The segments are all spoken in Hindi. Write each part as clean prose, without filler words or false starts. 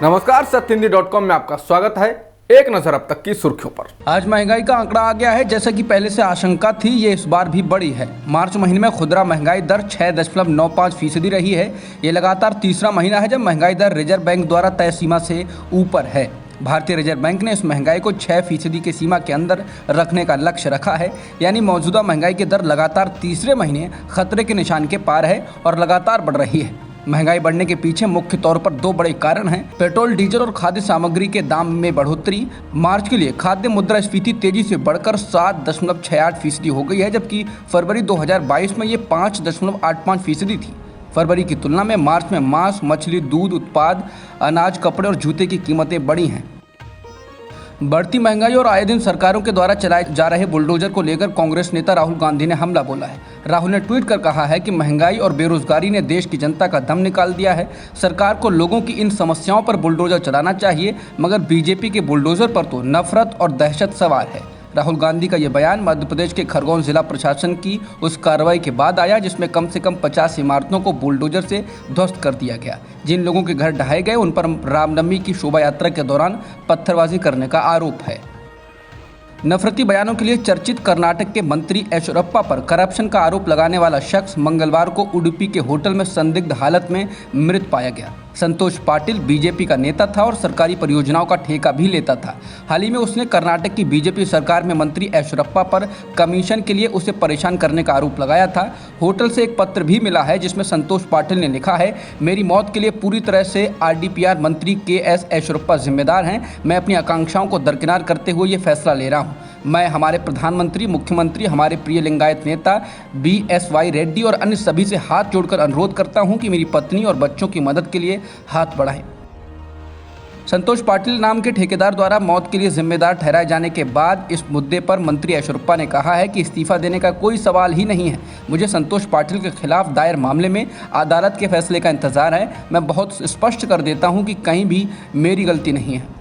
नमस्कार, सत्यहिंदी.com में आपका स्वागत है। एक नजर अब तक की सुर्खियों पर। आज महंगाई का आंकड़ा आ गया है। जैसा कि पहले से आशंका थी, ये इस बार भी बढ़ी है। मार्च महीने में खुदरा महंगाई दर 6.95% रही है। ये लगातार तीसरा महीना है जब महंगाई दर रिजर्व बैंक द्वारा तय सीमा से ऊपर है। भारतीय रिजर्व बैंक ने इस महंगाई को 6% की सीमा के अंदर रखने का लक्ष्य रखा है। यानी मौजूदा महंगाई की दर लगातार तीसरे महीने खतरे के निशान के पार है और लगातार बढ़ रही है। महंगाई बढ़ने के पीछे मुख्य तौर पर दो बड़े कारण हैं। पेट्रोल, डीजल और खाद्य सामग्री के दाम में बढ़ोतरी। मार्च के लिए खाद्य मुद्रास्फीति तेजी से बढ़कर 7.68% हो गई है, जबकि फरवरी 2022 में ये 5.85% थी। फरवरी की तुलना में मार्च में मांस, मछली, दूध उत्पाद, अनाज, कपड़े और जूते की कीमतें बढ़ी हैं। बढ़ती महंगाई और आए दिन सरकारों के द्वारा चलाए जा रहे बुलडोजर को लेकर कांग्रेस नेता राहुल गांधी ने हमला बोला है। राहुल ने ट्वीट कर कहा है कि महंगाई और बेरोजगारी ने देश की जनता का दम निकाल दिया है। सरकार को लोगों की इन समस्याओं पर बुलडोजर चलाना चाहिए, मगर बीजेपी के बुलडोजर पर तो नफरत और दहशत सवार है। राहुल गांधी का ये बयान मध्य प्रदेश के खरगोन जिला प्रशासन की उस कार्रवाई के बाद आया जिसमें कम से कम 50 इमारतों को बुलडोजर से ध्वस्त कर दिया गया। जिन लोगों के घर ढहाए गए उन पर रामनवमी की शोभा यात्रा के दौरान पत्थरबाजी करने का आरोप है। नफरती बयानों के लिए चर्चित कर्नाटक के मंत्री येचुरप्पा पर करप्शन का आरोप लगाने वाला शख्स मंगलवार को उडुपी के होटल में संदिग्ध हालत में मृत पाया गया। संतोष पाटिल बीजेपी का नेता था और सरकारी परियोजनाओं का ठेका भी लेता था। हाल ही में उसने कर्नाटक की बीजेपी सरकार में मंत्री येचुरप्पा पर कमीशन के लिए उसे परेशान करने का आरोप लगाया था। होटल से एक पत्र भी मिला है जिसमें संतोष पाटिल ने लिखा है, मेरी मौत के लिए पूरी तरह से RDPR मंत्री KS येचुरप्पा जिम्मेदार हैं। मैं अपनी आकांक्षाओं को दरकिनार करते हुए ये फैसला ले रहा हूँ। मैं हमारे प्रधानमंत्री, मुख्यमंत्री, हमारे प्रिय लिंगायत नेता BSY रेड्डी और अन्य सभी से हाथ जोड़कर अनुरोध करता हूं कि मेरी पत्नी और बच्चों की मदद के लिए हाथ बढ़ाएं। संतोष पाटिल नाम के ठेकेदार द्वारा मौत के लिए जिम्मेदार ठहराए जाने के बाद इस मुद्दे पर मंत्री येचुरप्पा ने कहा है कि इस्तीफा देने का कोई सवाल ही नहीं है। मुझे संतोष पाटिल के खिलाफ दायर मामले में अदालत के फैसले का इंतजार है। मैं बहुत स्पष्ट कर देता हूं कि कहीं भी मेरी गलती नहीं है।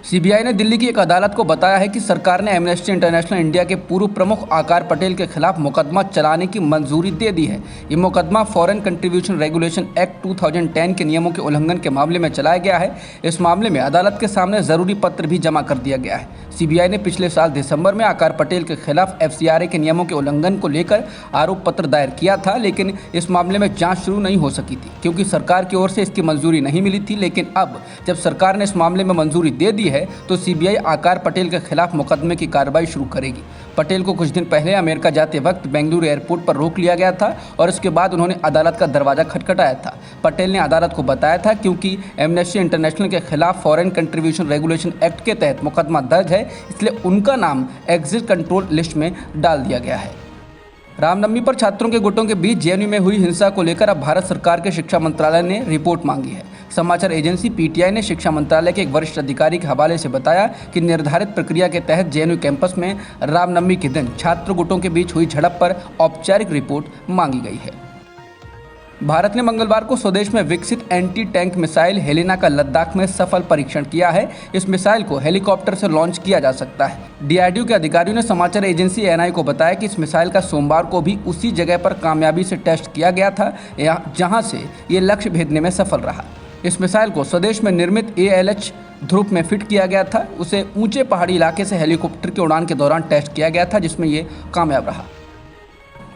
CBI ने दिल्ली की एक अदालत को बताया है कि सरकार ने एमनेस्टी इंटरनेशनल इंडिया के पूर्व प्रमुख आकार पटेल के खिलाफ मुकदमा चलाने की मंजूरी दे दी है। ये मुकदमा फॉरेन कंट्रीब्यूशन रेगुलेशन एक्ट 2010 के नियमों के उल्लंघन के मामले में चलाया गया है। इस मामले में अदालत के सामने जरूरी पत्र भी जमा कर दिया गया है। CBI ने पिछले साल दिसंबर में आकार पटेल के खिलाफ FCRA के नियमों के उल्लंघन को लेकर आरोप पत्र दायर किया था, लेकिन इस मामले में जांच शुरू नहीं हो सकी थी क्योंकि सरकार की ओर से इसकी मंजूरी नहीं मिली थी। लेकिन अब जब सरकार ने इस मामले में मंजूरी दे दी है तो CBI आकार पटेल के खिलाफ मुकदमे की कार्रवाई शुरू करेगी। पटेल को कुछ दिन पहले अमेरिका जाते वक्त बेंगलुरु एयरपोर्ट पर रोक लिया गया था और इसके बाद उन्होंने अदालत का दरवाजा खटखटाया था। पटेल ने अदालत को बताया था क्योंकि एमनेस्टी इंटरनेशनल के खिलाफ फॉरेन कंट्रीब्यूशन रेगुलेशन एक्ट के तहत मुकदमा दर्ज है, इसलिए उनका नाम एग्जिट कंट्रोल लिस्ट में डाल दिया गया है। रामनवमी पर छात्रों के गुटों के बीच JNU में हुई हिंसा को लेकर अब भारत सरकार के शिक्षा मंत्रालय ने रिपोर्ट मांगी है। समाचार एजेंसी PTI ने शिक्षा मंत्रालय के एक वरिष्ठ अधिकारी के हवाले से बताया कि निर्धारित प्रक्रिया के तहत JNU कैंपस में रामनवमी के दिन छात्र गुटों के बीच हुई झड़प पर औपचारिक रिपोर्ट मांगी गई है। भारत ने मंगलवार को स्वदेश में विकसित एंटी टैंक मिसाइल हेलेना का लद्दाख में सफल परीक्षण किया है। इस मिसाइल को हेलीकॉप्टर से लॉन्च किया जा सकता है। DRDO के अधिकारियों ने समाचार एजेंसी ANI को बताया कि इस मिसाइल का सोमवार को भी उसी जगह पर कामयाबी से टेस्ट किया गया था जहां से ये लक्ष्य भेदने में सफल रहा। इस मिसाइल को स्वदेश में निर्मित ALH ध्रुव में फिट किया गया था। उसे ऊंचे पहाड़ी इलाके से हेलीकॉप्टर की उड़ान के दौरान टेस्ट किया गया था, जिसमें ये कामयाब रहा।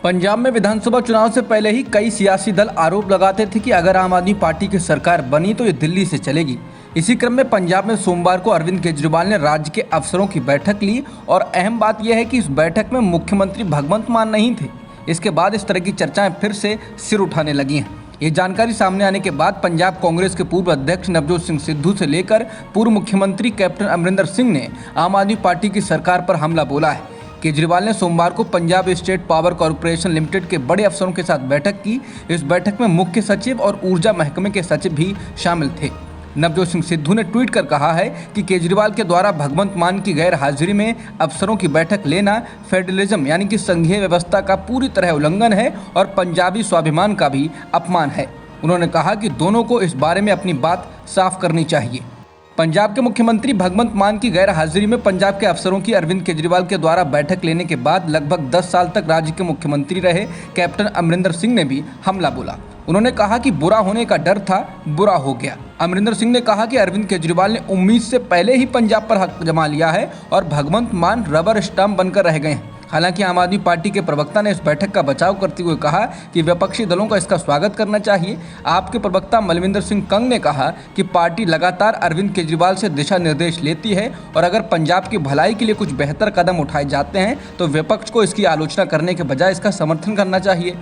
पंजाब में विधानसभा चुनाव से पहले ही कई सियासी दल आरोप लगाते थे कि अगर आम आदमी पार्टी की सरकार बनी तो ये दिल्ली से चलेगी। इसी क्रम में पंजाब में सोमवार को अरविंद केजरीवाल ने राज्य के अफसरों की बैठक ली और अहम बात यह है कि इस बैठक में मुख्यमंत्री भगवंत मान नहीं थे। इसके बाद इस तरह की चर्चाएं फिर से सिर उठाने लगी हैं। ये जानकारी सामने आने के बाद पंजाब कांग्रेस के पूर्व अध्यक्ष नवजोत सिंह सिद्धू से लेकर पूर्व मुख्यमंत्री कैप्टन अमरिंदर सिंह ने आम आदमी पार्टी की सरकार पर हमला बोला है। केजरीवाल ने सोमवार को Punjab state power corporation limited के बड़े अफसरों के साथ बैठक की। इस बैठक में मुख्य सचिव और ऊर्जा महकमे के सचिव भी शामिल थे। नवजोत सिंह सिद्धू ने ट्वीट कर कहा है कि केजरीवाल के द्वारा भगवंत मान की गैर हाजिरी में अफसरों की बैठक लेना फेडरलिज्म यानी कि संघीय व्यवस्था का पूरी तरह उल्लंघन है और पंजाबी स्वाभिमान का भी अपमान है। उन्होंने कहा कि दोनों को इस बारे में अपनी बात साफ करनी चाहिए। पंजाब के मुख्यमंत्री भगवंत मान की गैर हाजिरी में पंजाब के अफसरों की अरविंद केजरीवाल के द्वारा बैठक लेने के बाद लगभग 10 साल तक राज्य के मुख्यमंत्री रहे कैप्टन अमरिंदर सिंह ने भी हमला बोला। उन्होंने कहा कि बुरा होने का डर था, बुरा हो गया। अमरिंदर सिंह ने कहा कि अरविंद केजरीवाल ने उम्मीद से पहले ही पंजाब पर हक जमा लिया है और भगवंत मान रबर स्टंप बनकर रह गए हैं। हालांकि आम आदमी पार्टी के प्रवक्ता ने इस बैठक का बचाव करते हुए कहा कि विपक्षी दलों का इसका स्वागत करना चाहिए। आपके प्रवक्ता मलविंदर सिंह कंग ने कहा कि पार्टी लगातार अरविंद केजरीवाल से दिशा निर्देश लेती है और अगर पंजाब की भलाई के लिए कुछ बेहतर कदम उठाए जाते हैं तो विपक्ष को इसकी आलोचना करने के बजाय इसका समर्थन करना चाहिए।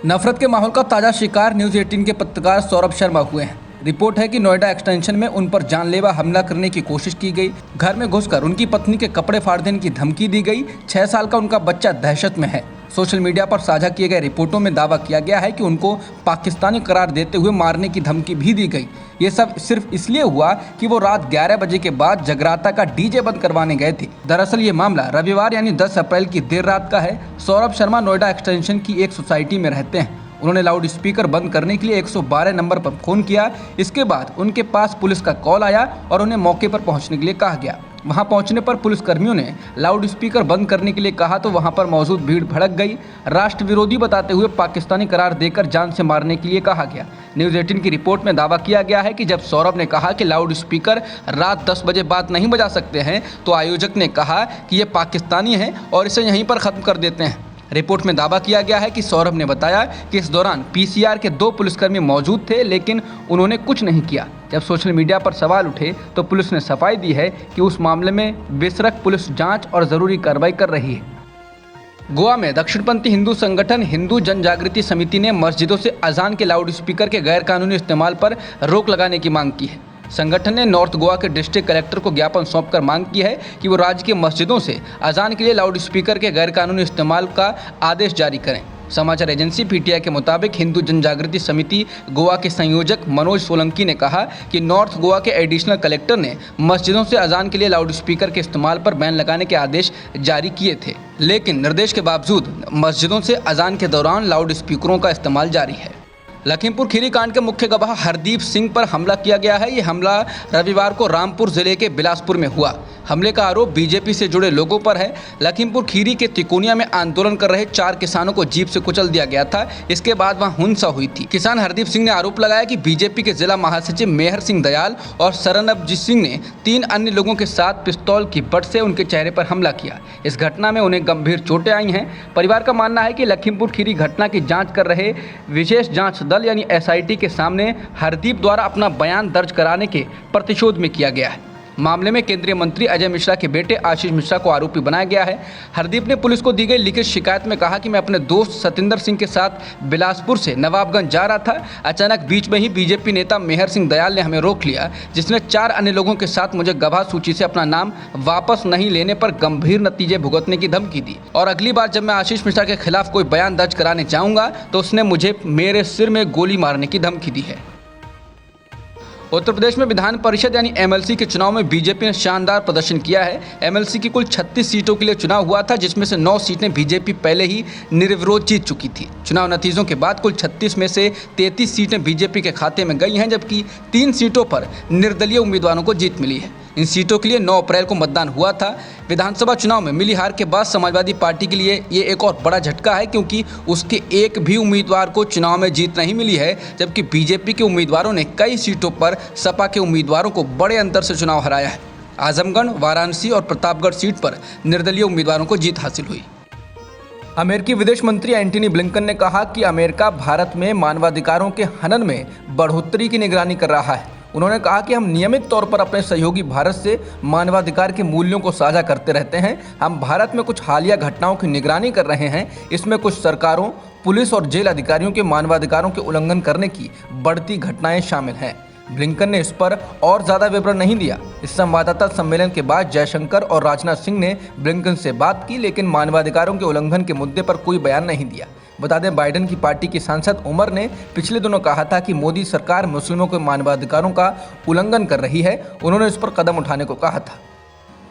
नफरत के माहौल का ताज़ा शिकार न्यूज़ 18 के पत्रकार सौरभ शर्मा हुए हैं। रिपोर्ट है कि नोएडा एक्सटेंशन में उन पर जानलेवा हमला करने की कोशिश की गई। घर में घुसकर उनकी पत्नी के कपड़े फाड़ देने की धमकी दी गई। 6 साल का उनका बच्चा दहशत में है। सोशल मीडिया पर साझा किए गए रिपोर्टों में दावा किया गया है कि उनको पाकिस्तानी करार देते हुए मारने की धमकी भी दी गई। ये सब सिर्फ इसलिए हुआ कि वो रात 11 बजे के बाद जगराता का डीजे बंद करवाने गए थे। दरअसल ये मामला रविवार यानी 10 अप्रैल की देर रात का है। सौरभ शर्मा नोएडा एक्सटेंशन की एक सोसाइटी में रहते हैं। उन्होंने लाउड स्पीकर बंद करने के लिए 112 नंबर पर फ़ोन किया। इसके बाद उनके पास पुलिस का कॉल आया और उन्हें मौके पर पहुंचने के लिए कहा गया। वहां पहुंचने पर पुलिसकर्मियों ने लाउड स्पीकर बंद करने के लिए कहा तो वहां पर मौजूद भीड़ भड़क गई। राष्ट्र विरोधी बताते हुए पाकिस्तानी करार देकर जान से मारने के लिए कहा गया। न्यूज़ 18 की रिपोर्ट में दावा किया गया है कि जब सौरभ ने कहा कि लाउड स्पीकर रात 10 बजे बाद नहीं बजा सकते हैं तो आयोजक ने कहा कि ये पाकिस्तानी है और इसे यहीं पर ख़त्म कर देते हैं। रिपोर्ट में दावा किया गया है कि सौरभ ने बताया कि इस दौरान पीसीआर के 2 पुलिसकर्मी मौजूद थे लेकिन उन्होंने कुछ नहीं किया। जब सोशल मीडिया पर सवाल उठे तो पुलिस ने सफाई दी है कि उस मामले में बेसरक पुलिस जांच और ज़रूरी कार्रवाई कर रही है। गोवा में दक्षिणपंथी हिंदू संगठन हिंदू जन जागृति समिति ने मस्जिदों से अजान के लाउड स्पीकर के गैरकानूनी इस्तेमाल पर रोक लगाने की मांग की है। संगठन ने नॉर्थ गोवा के डिस्ट्रिक्ट कलेक्टर को ज्ञापन सौंपकर मांग की है कि वो राज्य की मस्जिदों से अजान के लिए लाउड स्पीकर के गैरकानूनी इस्तेमाल का आदेश जारी करें। समाचार एजेंसी पीटीआई के मुताबिक हिंदू जन जागृति समिति गोवा के संयोजक मनोज सोलंकी ने कहा कि नॉर्थ गोवा के एडिशनल कलेक्टर ने मस्जिदों से अजान के लिए लाउड स्पीकर के इस्तेमाल पर बैन लगाने के आदेश जारी किए थे, लेकिन निर्देश के बावजूद मस्जिदों से अजान के दौरान लाउड स्पीकरों का इस्तेमाल जारी है। लखीमपुर खीरी कांड के मुख्य गवाह हरदीप सिंह पर हमला किया गया है। ये हमला रविवार को रामपुर जिले के बिलासपुर में हुआ। हमले का आरोप बीजेपी से जुड़े लोगों पर है। लखीमपुर खीरी के तिकोनिया में आंदोलन कर रहे 4 किसानों को जीप से कुचल दिया गया था। इसके बाद वहां हिंसा हुई थी। किसान हरदीप सिंह ने आरोप लगाया कि बीजेपी के जिला महासचिव मेहर सिंह दयाल और शरणबजीत सिंह ने 3 अन्य लोगों के साथ पिस्तौल की बट से उनके चेहरे पर हमला किया। इस घटना में उन्हें गंभीर चोटें आई हैं। परिवार का मानना है कि लखीमपुर खीरी घटना की जाँच कर रहे विशेष जाँच दल यानी एसआईटी के सामने हरदीप द्वारा अपना बयान दर्ज कराने के प्रतिशोध में किया गया है। मामले में केंद्रीय मंत्री अजय मिश्रा के बेटे आशीष मिश्रा को आरोपी बनाया गया है। हरदीप ने पुलिस को दी गई लिखित शिकायत में कहा कि मैं अपने दोस्त सतिंदर सिंह के साथ बिलासपुर से नवाबगंज जा रहा था। अचानक बीच में ही बीजेपी नेता मेहर सिंह दयाल ने हमें रोक लिया, जिसने 4 अन्य लोगों के साथ मुझे गवाह सूची से अपना नाम वापस नहीं लेने पर गंभीर नतीजे भुगतने की धमकी दी और अगली बार जब मैं आशीष मिश्रा के खिलाफ कोई बयान दर्ज कराने जाऊँगा तो उसने मुझे मेरे सिर में गोली मारने की धमकी दी है। उत्तर प्रदेश में विधान परिषद यानी एमएलसी के चुनाव में बीजेपी ने शानदार प्रदर्शन किया है। एमएलसी की कुल 36 सीटों के लिए चुनाव हुआ था, जिसमें से 9 सीटें बीजेपी पहले ही निर्विरोध जीत चुकी थी। चुनाव नतीजों के बाद कुल 36 में से 33 सीटें बीजेपी के खाते में गई हैं, जबकि 3 सीटों पर निर्दलीय उम्मीदवारों को जीत मिली है। इन सीटों के लिए 9 अप्रैल को मतदान हुआ था। विधानसभा चुनाव में मिली हार के बाद समाजवादी पार्टी के लिए ये एक और बड़ा झटका है, क्योंकि उसके एक भी उम्मीदवार को चुनाव में जीत नहीं मिली है, जबकि बीजेपी के उम्मीदवारों ने कई सीटों पर सपा के उम्मीदवारों को बड़े अंतर से चुनाव हराया है। आजमगढ़, वाराणसी और प्रतापगढ़ सीट पर निर्दलीय उम्मीदवारों को जीत हासिल हुई। अमेरिकी विदेश मंत्री एंटनी ब्लिंकन ने कहा कि अमेरिका भारत में मानवाधिकारों के हनन में बढ़ोतरी की निगरानी कर रहा है। उन्होंने कहा कि हम नियमित तौर पर अपने सहयोगी भारत से मानवाधिकार के मूल्यों को साझा करते रहते हैं। हम भारत में कुछ हालिया घटनाओं की निगरानी कर रहे हैं। इसमें कुछ सरकारों, पुलिस और जेल अधिकारियों के मानवाधिकारों के उल्लंघन करने की बढ़ती घटनाएं शामिल हैं। ब्लिंकन ने इस पर और ज़्यादा विवरण नहीं दिया। इस संवाददाता सम्मेलन के बाद जयशंकर और राजनाथ सिंह ने ब्लिंकन से बात की, लेकिन मानवाधिकारों के उल्लंघन के मुद्दे पर कोई बयान नहीं दिया। बता दें, बाइडेन की पार्टी की सांसद उमर ने पिछले दिनों कहा था कि मोदी सरकार मुस्लिमों के मानवाधिकारों का उल्लंघन कर रही है। उन्होंने इस पर कदम उठाने को कहा था।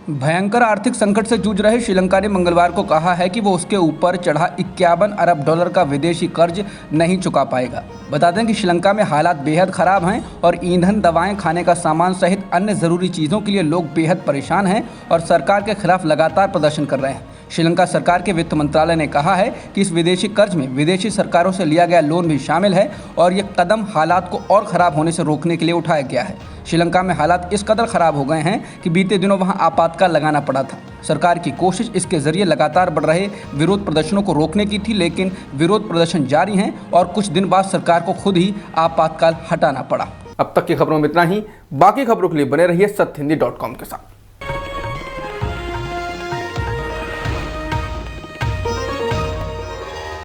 भयंकर आर्थिक संकट से जूझ रहे श्रीलंका ने मंगलवार को कहा है कि वो उसके ऊपर चढ़ा 51 अरब डॉलर का विदेशी कर्ज नहीं चुका पाएगा। बता दें कि श्रीलंका में हालात बेहद खराब हैं और ईंधन, दवाएं, खाने का सामान सहित अन्य ज़रूरी चीज़ों के लिए लोग बेहद परेशान हैं और सरकार के खिलाफ लगातार प्रदर्शन कर रहे हैं। श्रीलंका सरकार के वित्त मंत्रालय ने कहा है कि इस विदेशी कर्ज में विदेशी सरकारों से लिया गया लोन भी शामिल है और ये कदम हालात को और ख़राब होने से रोकने के लिए उठाया गया है। श्रीलंका में हालात इस कदर ख़राब हो गए हैं कि बीते दिनों वहां आपातकाल लगाना पड़ा था। सरकार की कोशिश इसके जरिए लगातार बढ़ रहे विरोध प्रदर्शनों को रोकने की थी, लेकिन विरोध प्रदर्शन जारी हैं और कुछ दिन बाद सरकार को खुद ही आपातकाल हटाना पड़ा। अब तक की खबरों में इतना ही। बाकी खबरों के लिए बने रहिए सत्यहिंदी.com के साथ।